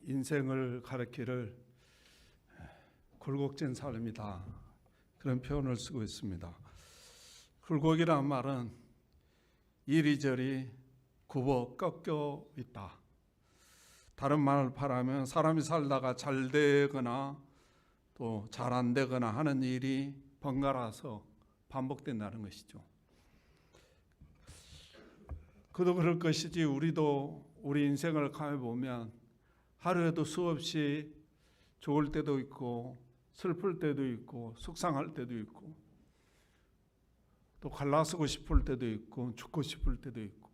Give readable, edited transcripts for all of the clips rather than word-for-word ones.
인생을 가리키를 굴곡진 삶이다, 그런 표현을 쓰고 있습니다. 굴곡이란 말은 이리저리 굽어 꺾여 있다. 다른 말을 말하면 사람이 살다가 잘 되거나 또 잘 안 되거나 하는 일이 번갈아서 반복된다는 것이죠. 그도 그럴 것이지 우리도 우리 인생을 가해보면 하루에도 수없이 좋을 때도 있고 슬플 때도 있고 속상할 때도 있고 또 갈라서고 싶을 때도 있고 죽고 싶을 때도 있고,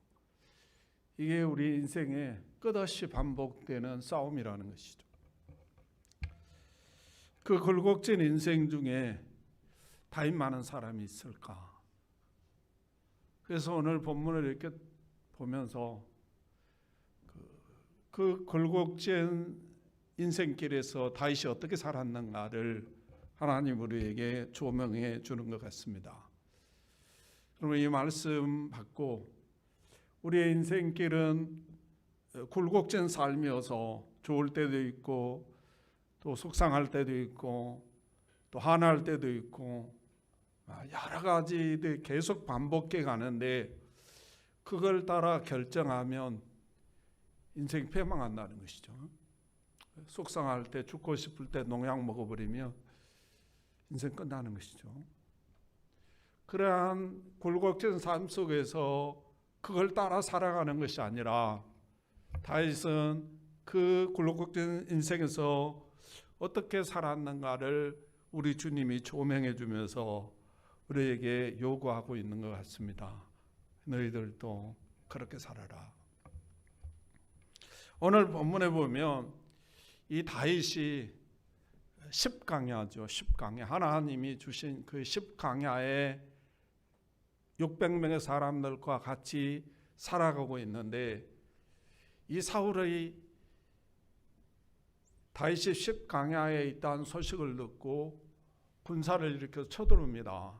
이게 우리 인생에 끝없이 반복되는 싸움이라는 것이죠. 그 굴곡진 인생 중에 타인 많은 사람이 있을까? 그래서 오늘 본문을 이렇게 보면서 그 굴곡진 인생길에서 다윗이 어떻게 살았는가를 하나님 우리에게 조명해 주는 것 같습니다. 그러면 이 말씀 받고 우리의 인생길은 굴곡진 삶이어서 좋을 때도 있고 또 속상할 때도 있고 또 화날 때도 있고 여러 가지들이 계속 반복해 가는데, 그걸 따라 결정하면 인생이 패망한다는 것이죠. 속상할 때, 죽고 싶을 때 농약 먹어버리면 인생 끝나는 것이죠. 그러한 굴곡진 삶 속에서 그걸 따라 살아가는 것이 아니라 다윗은 그 굴곡진 인생에서 어떻게 살았는가를 우리 주님이 조명해 주면서 우리에게 요구하고 있는 것 같습니다. 너희들도 그렇게 살아라. 오늘 본문에 보면 이 다윗이 십강야죠. 십강야, 하나님이 주신 그 십강야에 600명의 사람들과 같이 살아가고 있는데, 이 사울의 다윗이 십강야에 있다는 소식을 듣고 군사를 일으켜서 쳐들어옵니다.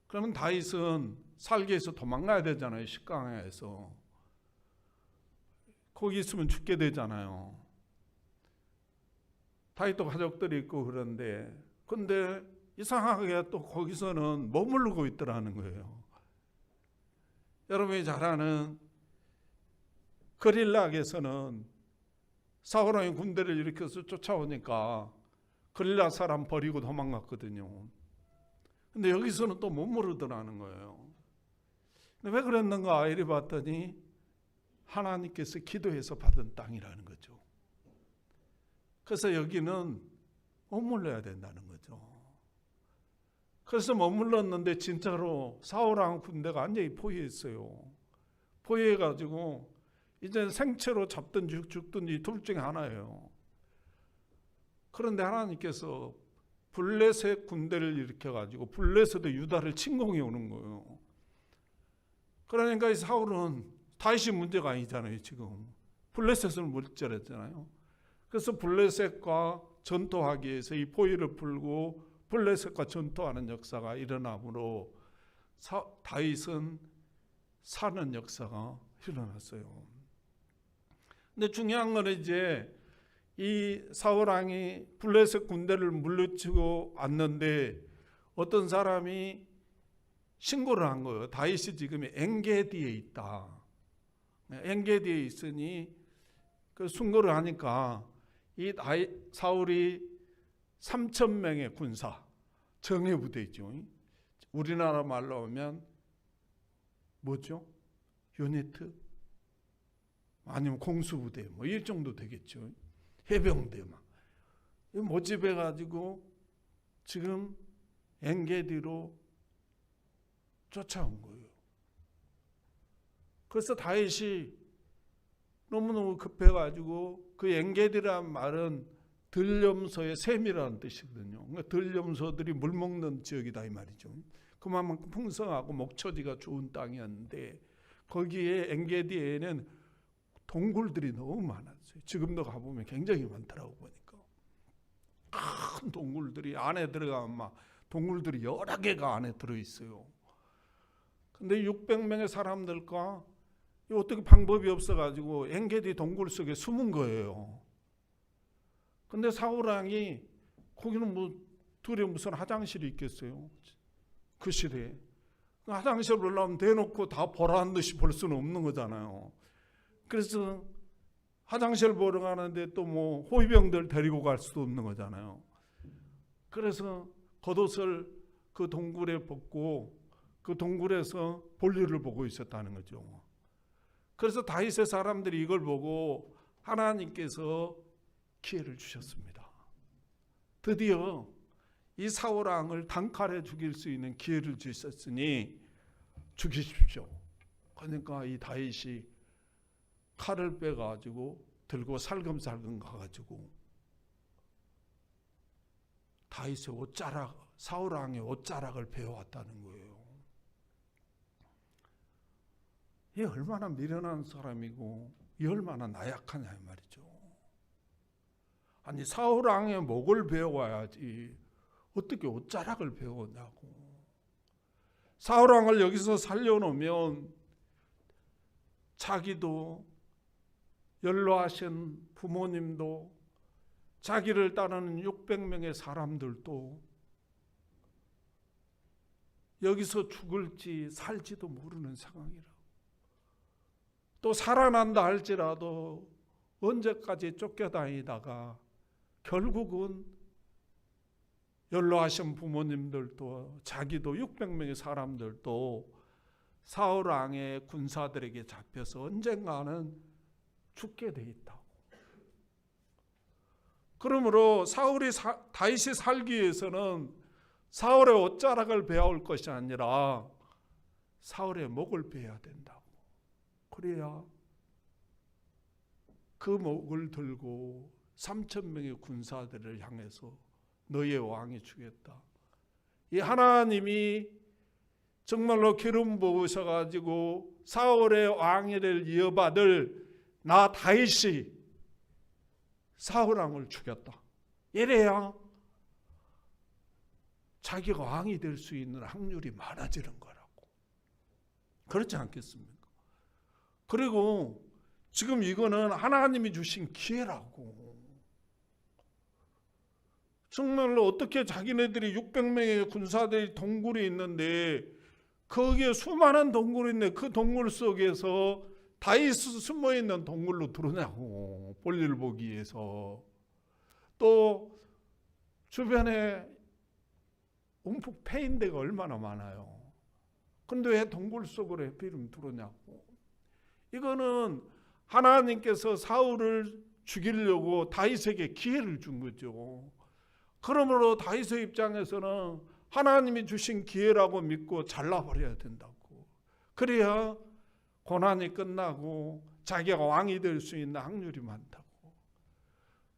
그러면 다윗은 살기 위해서 도망가야 되잖아요. 십강야에서 거기 있으면 죽게 되잖아요. 다윗도 가족들이 있고 그런데, 근데 이상하게 또 거기서는 머무르고 있더라는 거예요. 여러분이 잘 아는 그릴락에서는 사울왕이 군대를 일으켜서 쫓아오니까 그릴락 사람 버리고 도망갔거든요. 근데 여기서는 또 머무르더라는 거예요. 근데 왜 그랬는가 이리 봤더니 하나님께서 기도해서 받은 땅이라는 거죠. 그래서 여기는 머물러야 된다는 거죠. 그래서 머물렀는데 진짜로 사울왕 군대가 완전히 포위했어요. 포위해가지고 이제 생체로 잡든지 죽든지 둘 중에 하나예요. 그런데 하나님께서 블레셋 군대를 일으켜가지고 블레셋의 유다를 침공해 오는 거예요. 그러니까 이 사울은 다윗이 문제가 아니잖아요. 지금 블레셋을 물질했잖아요. 그래서 블레셋과 전투하기 위해서 이 포위를 풀고 블레셋과 전투하는 역사가 일어나므로 다윗은 사는 역사가 일어났어요. 근데 중요한 건 이제 이 사울왕이 블레셋 군대를 물리치고 왔는데 어떤 사람이 신고를 한 거예요. 다윗이 지금 엔게디에 있다. 엔게디에 있으니 그 신고를 하니까 이 사울이 3,000명의 군사, 정예부대죠. 우리나라 말로 하면 뭐죠? 유니트? 아니면 공수부대 뭐 이 정도 되겠죠. 해병대 막 모집해가지고 지금 엔게디로 쫓아온 거예요. 그래서 다윗이 너무너무 급해가지고, 그 엔게디라는 말은 들염소의 샘이라는 뜻이거든요. 그러니까 들염소들이 물 먹는 지역이다 이 말이죠. 그만큼 풍성하고 목초지가 좋은 땅이었는데 거기에 엔게디에는 동굴들이 너무 많았어요. 지금도 가보면 굉장히 많더라고 보니까. 큰 동굴들이 안에 들어가면 막 동굴들이 여러 개가 안에 들어있어요. 근데 600명의 사람들과 어떻게 방법이 없어가지고 엔게디 동굴 속에 숨은 거예요. 근데 사울왕이 거기는 뭐 둘에 무슨 화장실이 있겠어요? 그 시대에. 화장실 올라오면 대놓고 다 보라는 듯이 볼 수는 없는 거잖아요. 그래서 화장실 보러 가는데 또 뭐 호위병들 데리고 갈 수도 없는 거잖아요. 그래서 겉옷을 그 동굴에 벗고 그 동굴에서 볼일을 보고 있었다는 거죠. 그래서 다윗의 사람들이 이걸 보고 하나님께서 기회를 주셨습니다. 드디어 이 사울왕을 단칼에 죽일 수 있는 기회를 주셨으니 죽이십시오. 그러니까 이 다윗이 칼을 빼가지고 들고 살금살금 가가지고 다윗의 옷자락, 사울왕의 옷자락을 베어왔다는 거예요. 이 얼마나 미련한 사람이고 이 얼마나 나약하냐 이 말이죠. 아니 사울왕의 목을 베어와야지 어떻게 옷자락을 베어오냐고. 사울왕을 여기서 살려놓으면 자기도 연로하신 부모님도 자기를 따르는 600명의 사람들도 여기서 죽을지 살지도 모르는 상황이라. 또 살아난다 할지라도 언제까지 쫓겨다니다가 결국은 연로하신 부모님들도 자기도 600명의 사람들도 사울왕의 군사들에게 잡혀서 언젠가는 죽게 돼 있다고. 그러므로 다윗이 살기 위해서는 사울의 옷자락을 베어올 것이 아니라 사울의 목을 베어야 된다고. 그래야 그 목을 들고 3,000명의 군사들을 향해서 너의 왕이 주겠다. 이 하나님이 정말로 기름 부으셔가지고 사울의 왕위를 이어받을 나 다윗이 사울왕을 죽였다. 이래야 자기가 왕이 될 수 있는 확률이 많아지는 거라고. 그렇지 않겠습니까? 그리고 지금 이거는 하나님이 주신 기회라고. 정말로 어떻게 자기네들이 600명의 군사들이 동굴이 있는데 거기에 수많은 동굴이 있는데 그 동굴 속에서 다윗이 숨어있는 동굴로 들어오냐고. 볼일 보기 위해서. 또 주변에 움푹 패인 데가 얼마나 많아요. 근데 왜 동굴 속으로 하필이면 들어오냐고. 이거는 하나님께서 사울을 죽이려고 다윗에게 기회를 준 거죠. 그러므로 다윗의 입장에서는 하나님이 주신 기회라고 믿고 잘라버려야 된다고. 그래야 고난이 끝나고 자기가 왕이 될 수 있는 확률이 많다고.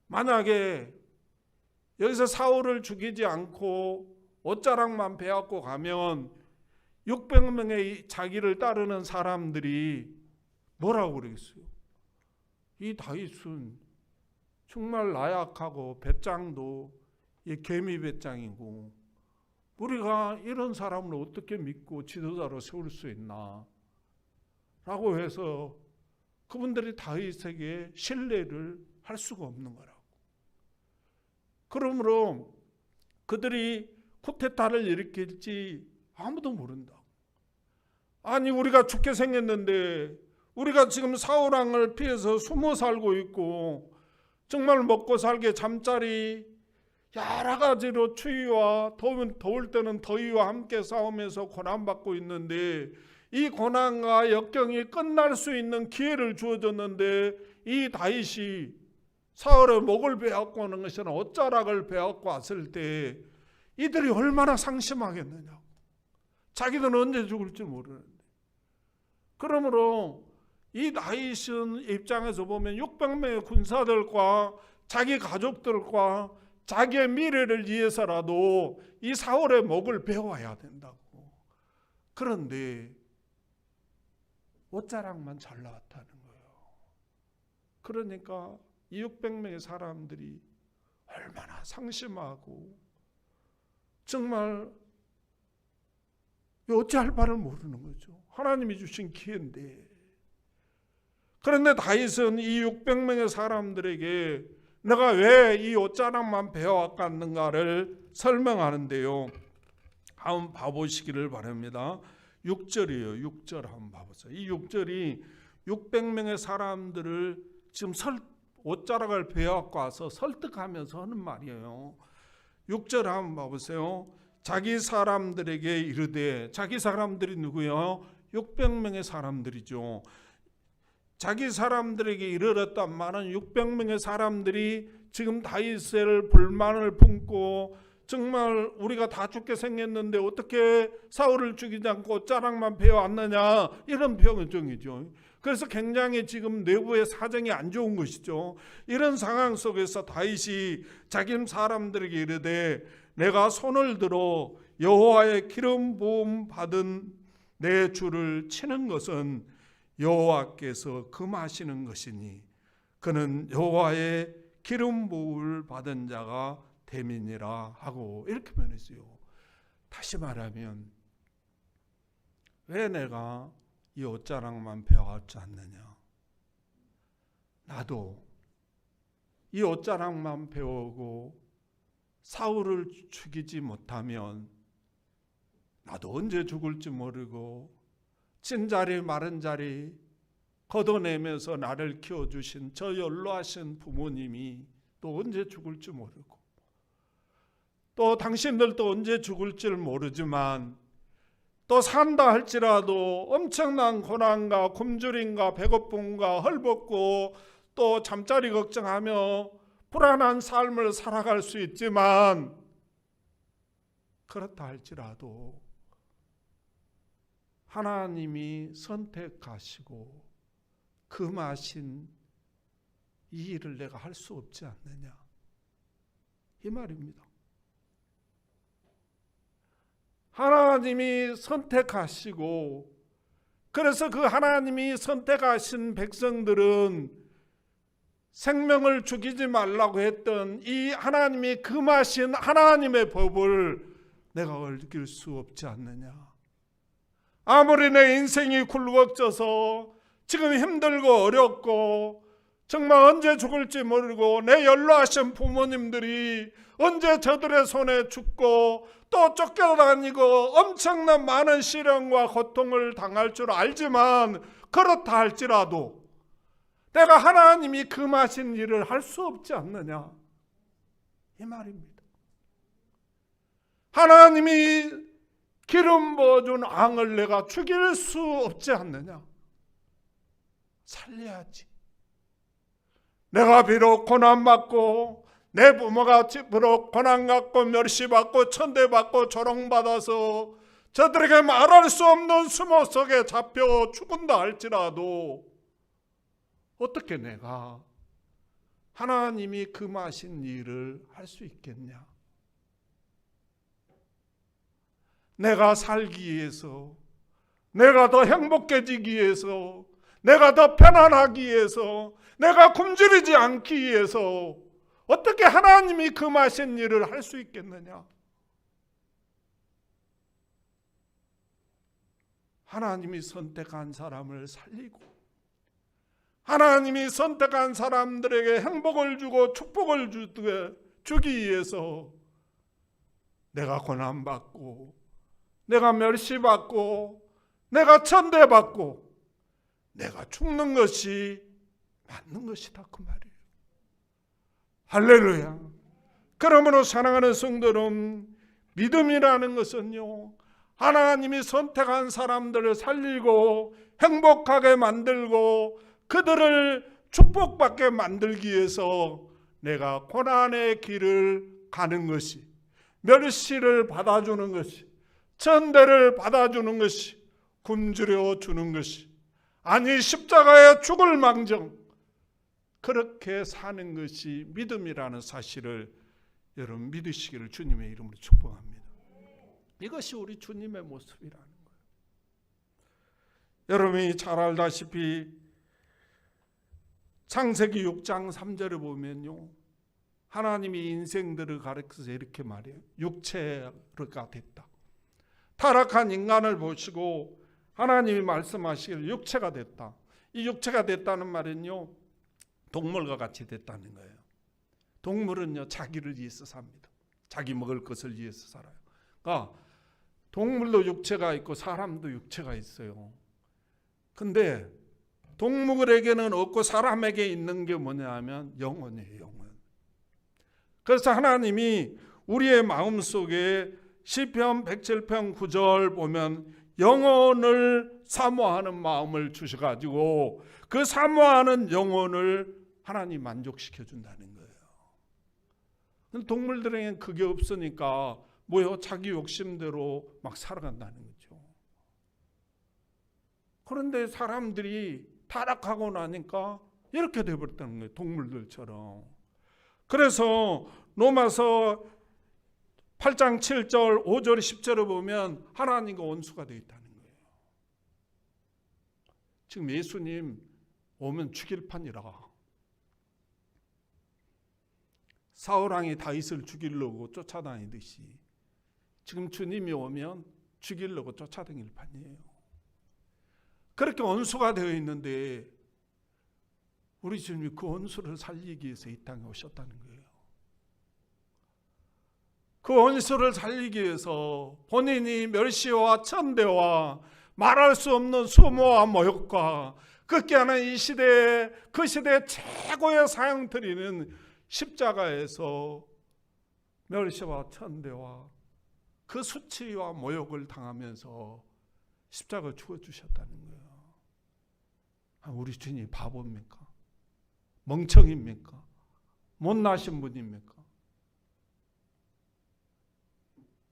만약에 여기서 사울을 죽이지 않고 옷자락만 베앗고 가면 600명의 자기를 따르는 사람들이 뭐라고 그러겠어요? 이 다윗은 정말 나약하고 배짱도 개미 배짱이고 우리가 이런 사람을 어떻게 믿고 지도자로 세울 수 있나 라고 해서 그분들이 다윗에게 신뢰를 할 수가 없는 거라고. 그러므로 그들이 쿠데타를 일으킬지 아무도 모른다고. 아니 우리가 죽게 생겼는데 우리가 지금 사울왕을 피해서 숨어 살고 있고 정말 먹고 살게 잠자리 여러 가지로 추위와 더울 때는 더위와 함께 싸우면서 고난받고 있는데 이 고난과 역경이 끝날 수 있는 기회를 주어졌는데 이 다윗이 사울의 목을 베앗고 오는 것은 옷자락을 베앗고 왔을 때 이들이 얼마나 상심하겠느냐고. 자기들은 언제 죽을지 모르는데. 그러므로 이 다윗은 입장에서 보면 600명의 군사들과 자기 가족들과 자기의 미래를 위해서라도 이 사울의 목을 베어야 된다고. 그런데 옷자락만 잘 나왔다는 거예요. 그러니까 이 600명의 사람들이 얼마나 상심하고 정말 어찌할 바를 모르는 거죠. 하나님이 주신 기회인데 그런데 다윗은 이 600명의 사람들에게 내가 왜 이 옷자락만 베어왔겠는가를 설명하는데요. 한번 봐보시기를 바랍니다. 6절이에요. 6절 한번 봐보세요. 이 6절이 600명의 사람들을 지금 옷자락을 베어갖고 와서 설득하면서 하는 말이에요. 6절 한번 봐보세요. 자기 사람들에게 이르되, 자기 사람들이 누구요? 600명의 사람들이죠. 자기 사람들에게 이르렀단 말은 600명의 사람들이 지금 다윗을 불만을 품고 정말 우리가 다 죽게 생겼는데 어떻게 사울을 죽이지 않고 옷자락만 베어왔느냐, 이런 표정이죠. 그래서 굉장히 지금 내부의 사정이 안 좋은 것이죠. 이런 상황 속에서 다윗이 자기 사람들에게 이르되 내가 손을 들어 여호와의 기름 부음 받은 내 주를 치는 것은 여호와께서 금하시는 것이니 그는 여호와의 기름 부음을 받은 자가 됨이니라 하고 이렇게 표현했어요. 다시 말하면 왜 내가 이 옷자락만 베어왔지 않느냐, 나도 이 옷자락만 베어오고 사울을 죽이지 못하면 나도 언제 죽을지 모르고 찐자리 마른 자리 걷어내면서 나를 키워주신 저 연로하신 부모님이 또 언제 죽을지 모르고 또 당신들도 언제 죽을지를 모르지만 또 산다 할지라도 엄청난 고난과 굶주림과 배고픔과 헐벗고 또 잠자리 걱정하며 불안한 삶을 살아갈 수 있지만 그렇다 할지라도 하나님이 선택하시고 금하신 이 일을 내가 할 수 없지 않느냐, 이 말입니다. 하나님이 선택하시고, 그래서 그 하나님이 선택하신 백성들은 생명을 죽이지 말라고 했던 이 하나님이 금하신 하나님의 법을 내가 어길 수 없지 않느냐. 아무리 내 인생이 굴곡져서 지금 힘들고 어렵고 정말 언제 죽을지 모르고 내 연로하신 부모님들이 언제 저들의 손에 죽고 또 쫓겨다니고 엄청난 많은 시련과 고통을 당할 줄 알지만 그렇다 할지라도 내가 하나님이 금하신 일을 할 수 없지 않느냐, 이 말입니다. 하나님이 기름 부어준 앙을 내가 죽일 수 없지 않느냐, 살려야지. 내가 비록 고난받고 내 부모가 비록 고난받고 멸시받고 천대받고 조롱받아서 저들에게 말할 수 없는 수모 속에 잡혀 죽은다 할지라도 어떻게 내가 하나님이 금하신 일을 할 수 있겠냐. 내가 살기 위해서, 내가 더 행복해지기 위해서, 내가 더 편안하기 위해서, 내가 굶주리지 않기 위해서 어떻게 하나님이 금하신 일을 할 수 있겠느냐. 하나님이 선택한 사람을 살리고 하나님이 선택한 사람들에게 행복을 주고 축복을 주기 위해서 내가 고난받고 내가 멸시받고 내가 천대받고 내가 죽는 것이 맞는 것이다, 그 말이에요. 할렐루야. 그러므로 사랑하는 성도는 믿음이라는 것은요, 하나님이 선택한 사람들을 살리고 행복하게 만들고 그들을 축복받게 만들기 위해서 내가 고난의 길을 가는 것이, 멸시를 받아주는 것이, 천대를 받아주는 것이, 굶주려 주는 것이, 아니 십자가에 죽을 망정 그렇게 사는 것이 믿음이라는 사실을 여러분 믿으시기를 주님의 이름으로 축복합니다. 이것이 우리 주님의 모습이라는 거예요. 여러분이 잘 알다시피 창세기 6장 3절에 보면요, 하나님이 인생들을 가르쳐서 이렇게 말해요. 육체가 됐다. 타락한 인간을 보시고 하나님이 말씀하시기를 육체가 됐다. 이 육체가 됐다는 말은요, 동물과 같이 됐다는 거예요. 동물은요, 자기를 위해서 삽니다. 자기 먹을 것을 위해서 살아요. 그러니까 동물도 육체가 있고 사람도 육체가 있어요. 근데 동물에게는 없고 사람에게 있는 게 뭐냐 하면 영혼이에요. 영혼. 그래서 하나님이 우리의 마음속에 시편 107편 9절 보면 영혼을 사모하는 마음을 주셔가지고 그 사모하는 영혼을 하나님 만족시켜 준다는 거예요. 동물들에게는 그게 없으니까 뭐요? 자기 욕심대로 막 살아간다는 거죠. 그런데 사람들이 타락하고 나니까 이렇게 되어버렸다는 거예요. 동물들처럼. 그래서 로마서 8장 7절 5절 10절을 보면 하나님과 원수가 되어 있다는 거예요. 지금 예수님 오면 죽일 판이라. 사울왕이 다윗을 죽이려고 쫓아다니듯이 지금 주님이 오면 죽이려고 쫓아다닐 판이에요. 그렇게 원수가 되어 있는데 우리 주님이 그 원수를 살리기 위해서 이 땅에 오셨다는 거예요. 그 원수를 살리기 위해서 본인이 멸시와 천대와 말할 수 없는 수모와 모욕과 극기하는 이 시대에 그 시대의 최고의 사형들이는 십자가에서 멸시와 천대와 그 수치와 모욕을 당하면서 십자가를 죽어주셨다는 거예요. 우리 주님이 바보입니까? 멍청입니까? 못나신 분입니까?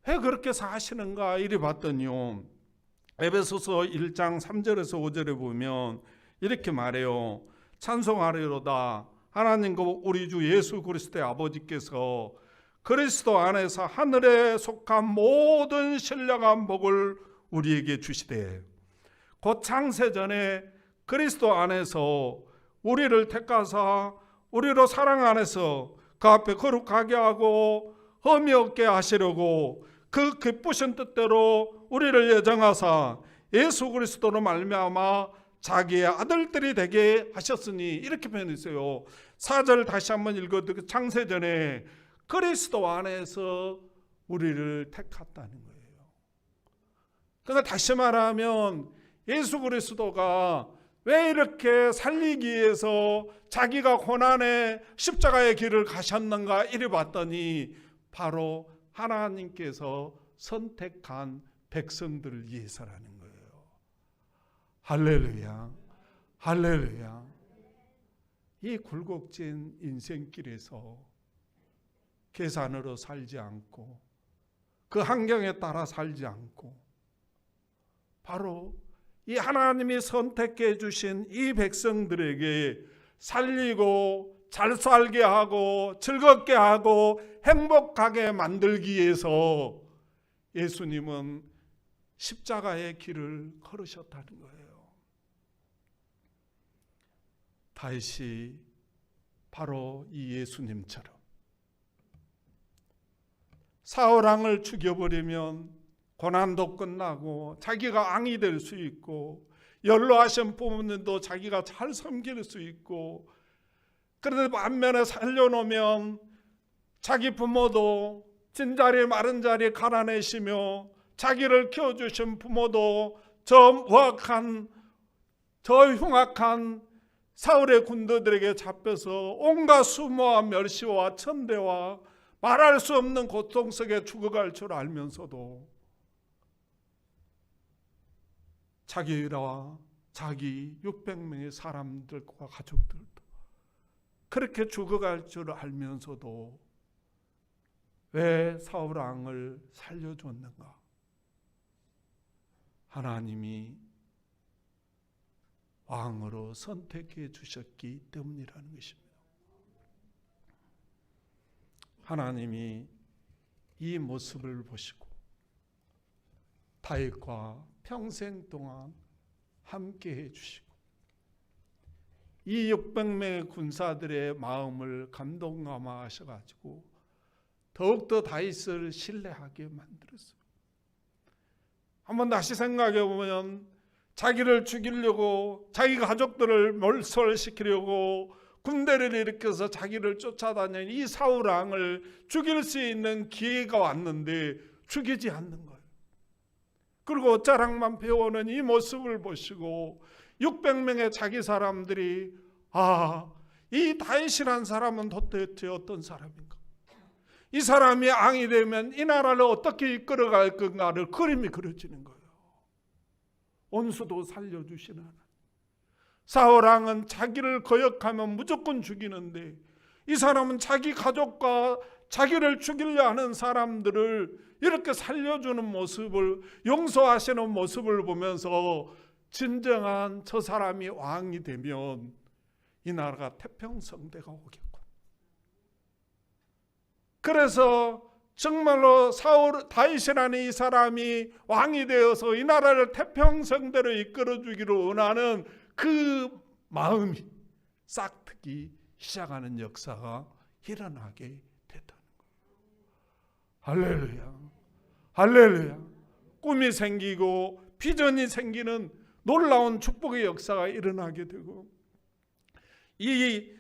왜 그렇게 사시는가 이리 봤더니요, 에베소서 1장 3절에서 5절에 보면 이렇게 말해요. 찬송하리로다 하나님과 우리 주 예수 그리스도의 아버지께서 그리스도 안에서 하늘에 속한 모든 신령한 복을 우리에게 주시되 곧 창세전에 그리스도 안에서 우리를 택하사 우리로 사랑 안에서 그 앞에 거룩하게 하고 흠이 없게 하시려고 그 기쁘신 뜻대로 우리를 예정하사 예수 그리스도로 말미암아 자기의 아들들이 되게 하셨으니, 이렇게 표현했어요. 4절 다시 한번 읽어도 창세전에 그리스도 안에서 우리를 택했다는 거예요. 그러니까 다시 말하면 예수 그리스도가 왜 이렇게 살리기 위해서 자기가 고난의 십자가의 길을 가셨는가 이리 봤더니 바로 하나님께서 선택한 백성들을 위해서라는 거예요. 할렐루야, 할렐루야. 이 굴곡진 인생길에서 계산으로 살지 않고 그 환경에 따라 살지 않고 바로 이 하나님이 선택해 주신 이 백성들에게 살리고 잘 살게 하고 즐겁게 하고 행복하게 만들기 위해서 예수님은 십자가의 길을 걸으셨다는 거예요. 다윗이 바로 이 예수님처럼 사울왕을 죽여버리면 고난도 끝나고 자기가 왕이 될 수 있고 연로하신 부모님도 자기가 잘 섬길 수 있고, 그런데 반면에 살려놓으면 자기 부모도 찐자리 마른 자리 갈아내시며 자기를 키워주신 부모도 저 흉악한 사울의 군대들에게 잡혀서 온갖 수모와 멸시와 천대와 말할 수 없는 고통 속에 죽어갈 줄 알면서도 자기와 자기 600명의 사람들과 가족들도 그렇게 죽어갈 줄 알면서도 왜 사울왕을 살려줬는가? 하나님이 왕으로 선택해 주셨기 때문이라는 것입니다. 하나님이 이 모습을 보시고 다윗과 평생 동안 함께 해주시고 이 600명의 군사들의 마음을 감동감화하셔가지고 더욱더 다윗을 신뢰하게 만들었어요. 한번 다시 생각해 보면 자기를 죽이려고, 자기 가족들을 몰살시키려고 군대를 일으켜서 자기를 쫓아다니는 이 사울 왕을 죽일 수 있는 기회가 왔는데 죽이지 않는 거예요. 그리고 옷자락만 배워오는 이 모습을 보시고 600명의 자기 사람들이 이 다윗이란 사람은 도대체 어떤 사람인가? 이 사람이 왕이 되면 이 나라를 어떻게 이끌어갈 건가를 그림이 그려지는 거예요. 온수도 살려주시는 하나님. 사울 왕은 자기를 거역하면 무조건 죽이는데 이 사람은 자기 가족과 자기를 죽이려 하는 사람들을 이렇게 살려주는 모습을, 용서하시는 모습을 보면서 진정한 저 사람이 왕이 되면 이 나라가 태평성대가 오겠군. 그래서 정말로 다윗이라는 이 사람이 왕이 되어서 이 나라를 태평성대로 이끌어주기를 원하는 그 마음이 싹트기 시작하는 역사가 일어나게 됐다는 거예요. 할렐루야, 할렐루야. 꿈이 생기고 비전이 생기는 놀라운 축복의 역사가 일어나게 되고, 이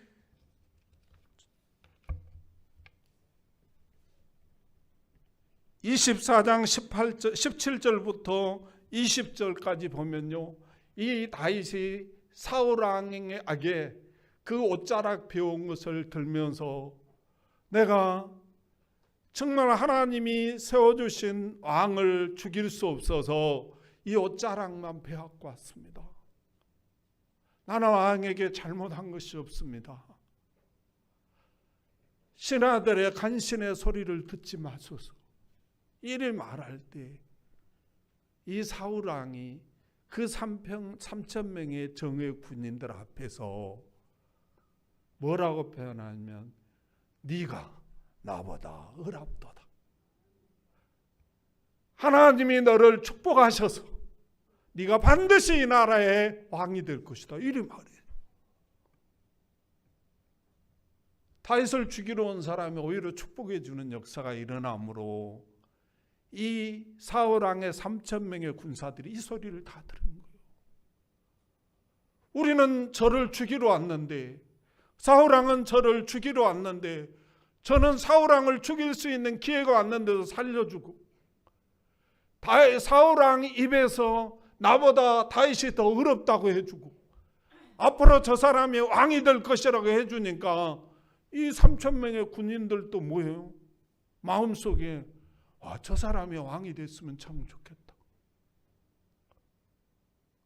24장 17절부터 20절까지 보면요, 이 다윗이 사울 왕에게 그 옷자락 배운 것을 들면서 내가 정말 하나님이 세워주신 왕을 죽일 수 없어서 이 옷자락만 배워갖고 왔습니다. 나는 왕에게 잘못한 것이 없습니다. 신하들의 간신의 소리를 듣지 마소서. 이리 말할 때 이 사울 왕이 그 3,000명의 정예 군인들 앞에서 뭐라고 표현하냐면 네가 나보다 어랍도다. 하나님이 너를 축복하셔서 네가 반드시 이 나라의 왕이 될 것이다. 이리 말이에요. 다윗을 죽이러 온 사람이 오히려 축복해 주는 역사가 일어나므로 이 사울 왕의 3,000명의 군사들이 이 소리를 다 들은 거예요. 우리는 저를 죽이러 왔는데, 사울 왕은 저를 죽이러 왔는데, 저는 사울 왕을 죽일 수 있는 기회가 왔는데도 살려주고, 사울 왕 입에서 나보다 다윗이 더 어렵다고 해주고, 앞으로 저 사람이 왕이 될 것이라고 해주니까 이 3,000명의 군인들도 뭐예요? 마음속에 저 사람이 왕이 됐으면 참 좋겠다.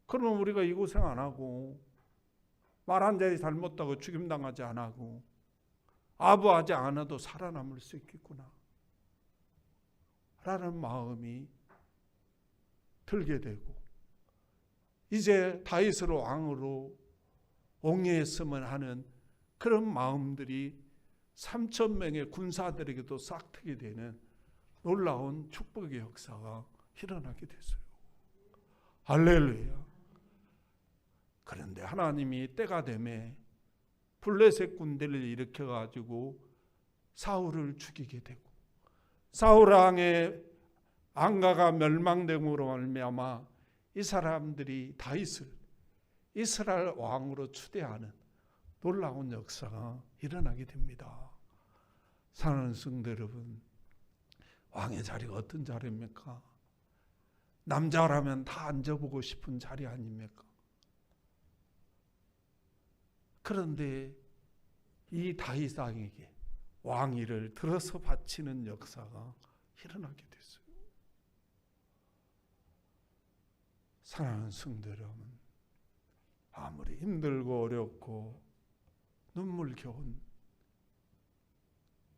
그러면 우리가 이 고생 안 하고, 말 한 자리 잘못하고 죽임당하지 안 하고, 아부하지 않아도 살아남을 수 있겠구나 라는 마음이 들게 되고, 이제 다윗을 왕으로 옹이했으면 하는 그런 마음들이 3,000명의 군사들에게도 싹트게 되는 놀라운 축복의 역사가 일어나게 됐어요. 할렐루야. 그런데 하나님이 때가 되매 블레셋 군대를 일으켜가지고 사울을 죽이게 되고, 사울 왕의 안가가 멸망됨으로 말미암아 이 사람들이 다윗을 이스라엘 왕으로 추대하는 놀라운 역사가 일어나게 됩니다. 사랑하는 성도 여러분, 왕의 자리가 어떤 자리입니까? 남자라면 다 앉아보고 싶은 자리 아닙니까? 그런데 이 다윗 왕에게 왕위를 들어서 바치는 역사가 일어나게 됐어요. 사랑하는 성도 여러분, 아무리 힘들고 어렵고 눈물겨운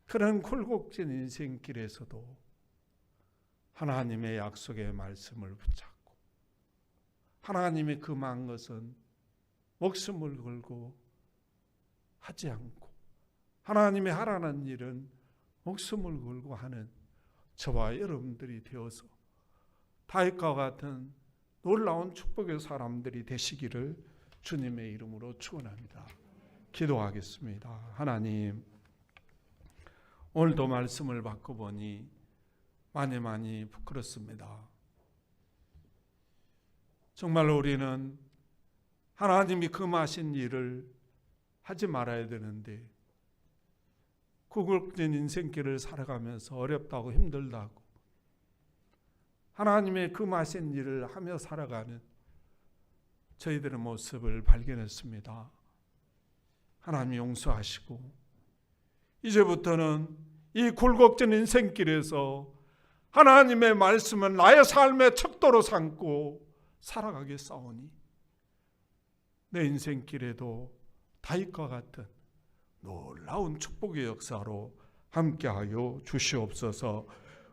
그런 굴곡진 인생길에서도 하나님의 약속의 말씀을 붙잡고, 하나님이 금한 것은 목숨을 걸고 하지 않고, 하나님이 하라는 일은 목숨을 걸고 하는 저와 여러분들이 되어서 다윗과 같은 놀라운 축복의 사람들이 되시기를 주님의 이름으로 축원합니다. 기도하겠습니다. 하나님, 오늘도 말씀을 받고 보니 많이 부끄럽습니다. 정말 우리는 하나님이 금하신 일을 하지 말아야 되는데 구걸진 인생길을 살아가면서 어렵다고 힘들다고 하나님의 금하신 일을 하며 살아가는 저희들의 모습을 발견했습니다. 하나님 용서하시고 이제부터는 이 굴곡진 인생길에서 하나님의 말씀은 나의 삶의 척도로 삼고 살아가겠사오니 내 인생길에도 다윗과 같은 놀라운 축복의 역사로 함께하여 주시옵소서.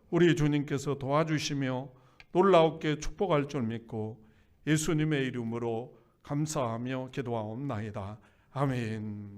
우리 주님께서 도와주시며 놀라웠게 축복할 줄 믿고 예수님의 이름으로 감사하며 기도하옵나이다. 아멘.